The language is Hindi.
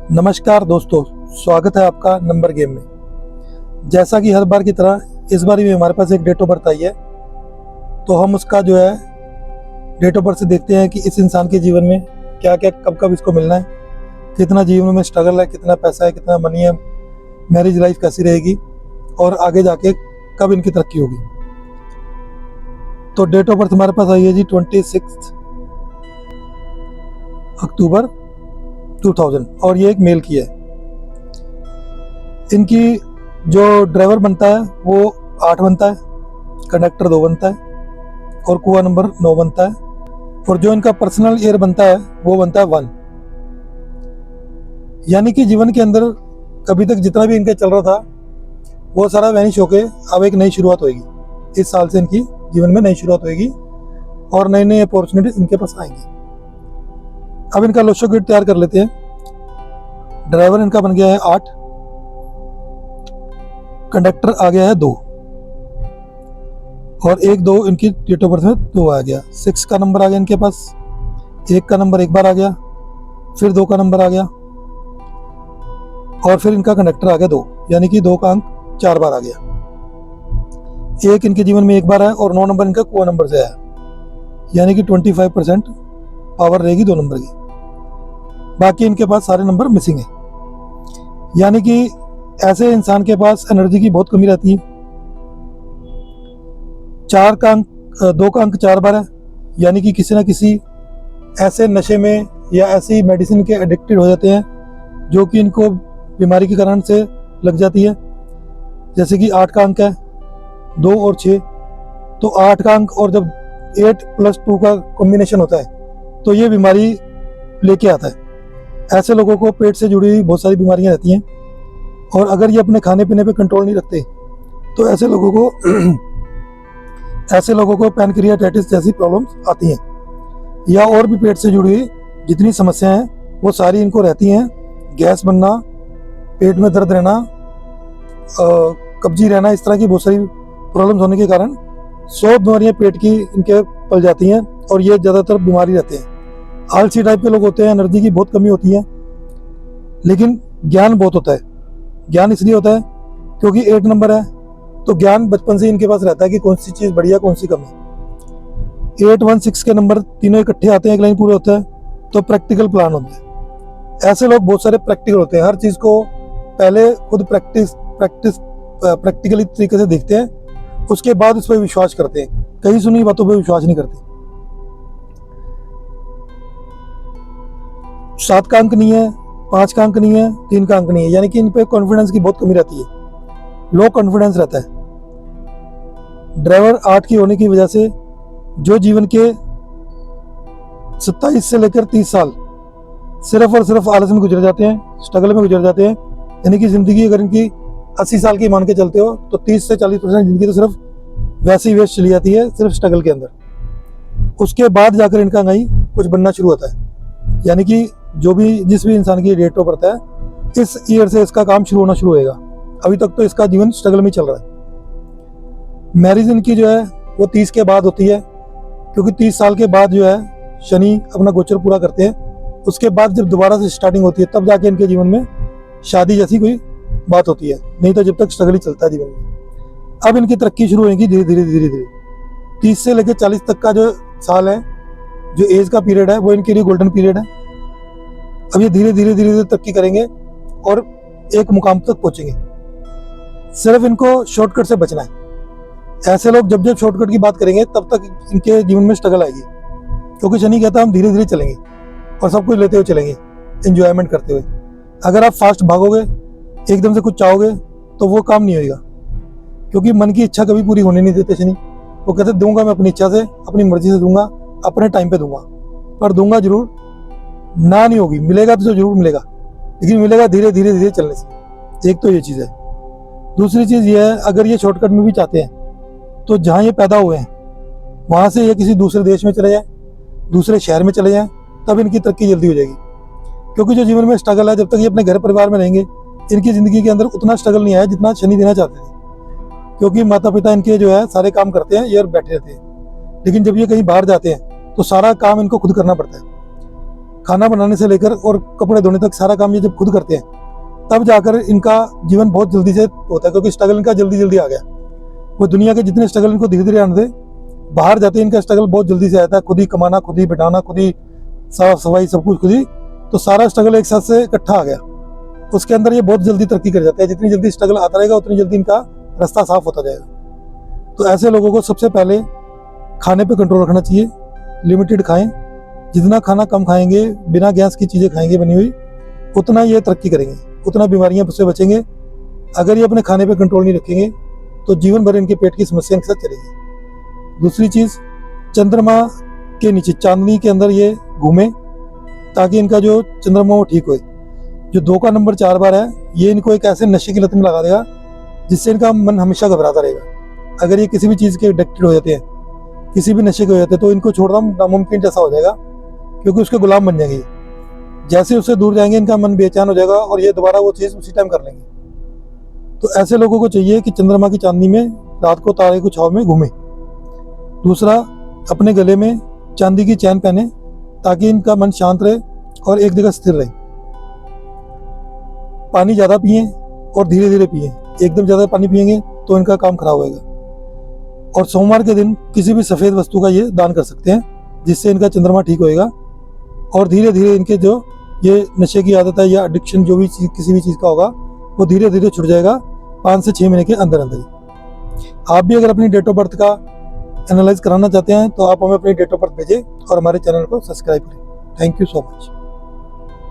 नमस्कार दोस्तों, स्वागत है आपका नंबर गेम में। जैसा कि हर बार की तरह इस बार भी हमारे पास एक डेट ऑफ बर्थ आई है, तो हम उसका जो है डेट ऑफ बर्थ से देखते हैं कि इस इंसान के जीवन में क्या क्या कब कब इसको मिलना है, कितना जीवन में स्ट्रगल है, कितना पैसा है, कितना मनी है, मैरिज लाइफ कैसी रहेगी और आगे जाके कब इनकी तरक्की होगी। तो डेट ऑफ बर्थ हमारे पास आई है जी 26 अक्टूबर 2000 और ये एक मेल की है। इनकी जो ड्राइवर बनता है वो 8 बनता है, कंडक्टर 2 बनता है और कुआ नंबर 9 बनता है, और जो इनका पर्सनल ईयर बनता है वो बनता है 1। यानी कि जीवन के अंदर कभी तक जितना भी इनका चल रहा था वो सारा वैनिश होके अब एक नई शुरुआत होगी। इस साल से इनकी जीवन में नई शुरुआत होगी और नई नई अपॉर्चुनिटीज इनके पास आएंगी। अब इनका लोशो ग्रिड तैयार कर लेते हैं। ड्राइवर इनका बन गया है 8, कंडक्टर आ गया है 2 और 1 2 इनकी डेट ऑफ बर्थ में 2 आ गया। 6 का नंबर आ गया इनके पास, 1 का नंबर एक बार आ गया, फिर 2 का नंबर आ गया और फिर इनका कंडक्टर आ गया 2, यानी कि 2 का अंक 4 बार आ गया। 1 इनके जीवन में एक बार है और 9 नंबर इनका कुआ नंबर से आया, यानी कि 25% पावर रहेगी 2 नंबर की। बाकी इनके पास सारे नंबर मिसिंग है, यानी कि ऐसे इंसान के पास एनर्जी की बहुत कमी रहती है। 4 का अंक 2 का अंक 4 बार है, यानी कि किसी ना किसी ऐसे नशे में या ऐसी मेडिसिन के एडिक्टेड हो जाते हैं जो कि इनको बीमारी के कारण से लग जाती है। जैसे कि 8 का अंक है 2 और 6, तो 8 का अंक और जब 8 + 2 का कॉम्बिनेशन होता है तो ये बीमारी लेके आता है। ऐसे लोगों को पेट से जुड़ी हुई बहुत सारी बीमारियां रहती हैं और अगर ये अपने खाने पीने पे कंट्रोल नहीं रखते तो ऐसे लोगों को पैनक्रियाटाइटिस जैसी प्रॉब्लम्स आती हैं, या और भी पेट से जुड़ी हुई जितनी समस्याएं हैं वो सारी इनको रहती हैं। गैस बनना, पेट में दर्द रहना, कब्जी रहना, इस तरह की बहुत सारी प्रॉब्लम्स होने के कारण 100 बीमारियां पेट की इनके पल जाती हैं और ये ज़्यादातर बीमारी रहते हैं। आलसी टाइप के लोग होते हैं, एनर्जी की बहुत कमी होती है, लेकिन ज्ञान बहुत होता है। ज्ञान इसलिए होता है क्योंकि 8 नंबर है, तो ज्ञान बचपन से इनके पास रहता है कि कौन सी चीज़ बढ़िया, कौन सी कम है। 8 1 6 के नंबर तीनों इकट्ठे आते हैं, एक लाइन पूरे होता है, तो प्रैक्टिकल प्लान होता है। ऐसे लोग बहुत सारे प्रैक्टिकल होते हैं, हर चीज़ को पहले खुद प्रैक्टिकली तरीके से देखते हैं, उसके बाद उस पर विश्वास करते हैं, कहीं सुनी बातों पर विश्वास नहीं करते। 7 का अंक नहीं है, 5 का अंक नहीं है, 3 का अंक नहीं है, यानी कि इन पे कॉन्फिडेंस की बहुत कमी रहती है, लो कॉन्फिडेंस रहता है। ड्राइवर 8 की होने की वजह से जो जीवन के 27 से लेकर 30 साल सिर्फ और सिर्फ आलस में गुजर जाते हैं, स्ट्रगल में गुजर जाते हैं। यानी कि ज़िंदगी अगर इनकी 80 साल की मान के चलते हो तो 30 से 40% ज़िंदगी तो सिर्फ वैसे ही वेस्ट चली जाती है, सिर्फ स्ट्रगल के अंदर। उसके बाद जाकर इनका कहीं कुछ बनना शुरू होता है। यानी कि जिस भी इंसान की डेट ऑफ बर्थ है, इस ईयर से इसका काम शुरू होना शुरू होएगा। अभी तक तो इसका जीवन स्ट्रगल में चल रहा है। मैरिज इनकी जो है वो 30 के बाद होती है, क्योंकि 30 साल के बाद जो है शनि अपना गोचर पूरा करते हैं। उसके बाद जब दोबारा से स्टार्टिंग होती है तब जाके इनके जीवन में शादी जैसी कोई बात होती है, नहीं तो जब तक स्ट्रगल ही चलता है जीवन में। अब इनकी तरक्की शुरू होगी धीरे धीरे। 30 से लेकर 40 तक का जो साल है, जो एज का पीरियड है, वो इनके लिए गोल्डन पीरियड है। अब ये धीरे धीरे तरक्की करेंगे और एक मुकाम तक पहुंचेंगे। सिर्फ इनको शॉर्टकट से बचना है। ऐसे लोग जब शॉर्टकट की बात करेंगे तब तक इनके जीवन में स्ट्रगल आएगी, क्योंकि शनि कहता है हम धीरे धीरे चलेंगे और सब कुछ लेते हुए चलेंगे, एंजॉयमेंट करते हुए। अगर आप फास्ट भागोगे, एकदम से कुछ चाहोगे, तो वो काम नहीं होगा, क्योंकि मन की इच्छा कभी पूरी होने नहीं देते शनि। वो कहते दूंगा मैं अपनी इच्छा से, अपनी मर्जी से दूंगा, अपने टाइम पे दूंगा, पर दूंगा जरूर, ना नहीं होगी, मिलेगा तो जरूर मिलेगा, लेकिन मिलेगा धीरे धीरे चलने से। एक तो ये चीज़ है। दूसरी चीज़ ये है, अगर ये शॉर्टकट में भी चाहते हैं तो जहाँ ये पैदा हुए हैं वहाँ से ये किसी दूसरे देश में चले जाएं, दूसरे शहर में चले जाएं, तब इनकी तरक्की जल्दी हो जाएगी। क्योंकि जो जीवन में स्ट्रगल है, जब तक ये अपने घर परिवार में रहेंगे, इनकी ज़िंदगी के अंदर उतना स्ट्रगल नहीं आया जितना शनि देना चाहते थे। क्योंकि माता पिता इनके जो है सारे काम करते हैं, ये और बैठे रहते हैं, लेकिन जब ये कहीं बाहर जाते हैं तो सारा काम इनको खुद करना पड़ता है। खाना बनाने से लेकर और कपड़े धोने तक सारा काम ये जब खुद करते हैं तब जाकर इनका जीवन बहुत जल्दी से होता है, क्योंकि स्ट्रगल इनका जल्दी जल्दी आ गया। वो दुनिया के जितने स्ट्रगल इनको धीरे धीरे आने दे, बाहर जाते हैं इनका स्ट्रगल बहुत जल्दी से आता है। खुद ही कमाना, खुद ही बिठाना, खुद ही साफ सफाई, सब कुछ खुद ही, तो सारा स्ट्रगल एक साथ से इकट्ठा आ गया। उसके अंदर ये बहुत जल्दी तरक्की कर जाते हैं। जितनी जल्दी स्ट्रगल आता रहेगा उतनी जल्दी इनका रास्ता साफ होता जाएगा। तो ऐसे लोगों को सबसे पहले खाने पे कंट्रोल रखना चाहिए, लिमिटेड खाएं। जितना खाना कम खाएंगे, बिना गैस की चीज़ें खाएंगे बनी हुई, उतना ये तरक्की करेंगे, उतना बीमारियां से बचेंगे। अगर ये अपने खाने पे कंट्रोल नहीं रखेंगे तो जीवन भर इनके पेट की समस्या इनके साथ चलेगी। दूसरी चीज़, चंद्रमा के नीचे, चांदनी के अंदर ये घूमें ताकि इनका जो चंद्रमा वो ठीक हो। जो 2 का नंबर 4 बार है, ये इनको एक ऐसे नशे की लत में लगा देगा जिससे इनका मन हमेशा घबराता रहेगा। अगर ये किसी भी चीज़ के एडिक्टेड हो जाते हैं, किसी भी नशे के हो जाते हैं, तो इनको छोड़ना नामुमकिन जैसा हो जाएगा, क्योंकि उसके गुलाम बन जाएंगे। जैसे उससे दूर जाएंगे इनका मन बेचैन हो जाएगा और ये दोबारा वो चीज़ उसी टाइम कर लेंगे। तो ऐसे लोगों को चाहिए कि चंद्रमा की चांदनी में रात को तारे की छाव में घूमें। दूसरा, अपने गले में चांदी की चैन पहने ताकि इनका मन शांत रहे और एक जगह स्थिर रहे। पानी ज़्यादा पिएं और धीरे धीरे पिएं। एकदम ज़्यादा पानी पिएंगे तो इनका काम खराब होएगा। और सोमवार के दिन किसी भी सफ़ेद वस्तु का ये दान कर सकते हैं, जिससे इनका चंद्रमा ठीक होएगा और धीरे धीरे इनके जो ये नशे की आदत है या एडिक्शन जो भी किसी भी चीज़ का होगा वो धीरे धीरे छूट जाएगा 5 से 6 महीने के अंदर अंदर ही। आप भी अगर अपनी डेट ऑफ बर्थ का एनालाइज कराना चाहते हैं तो आप हमें अपनी डेट ऑफ बर्थ भेजें और हमारे चैनल को सब्सक्राइब करें। Thank you so much.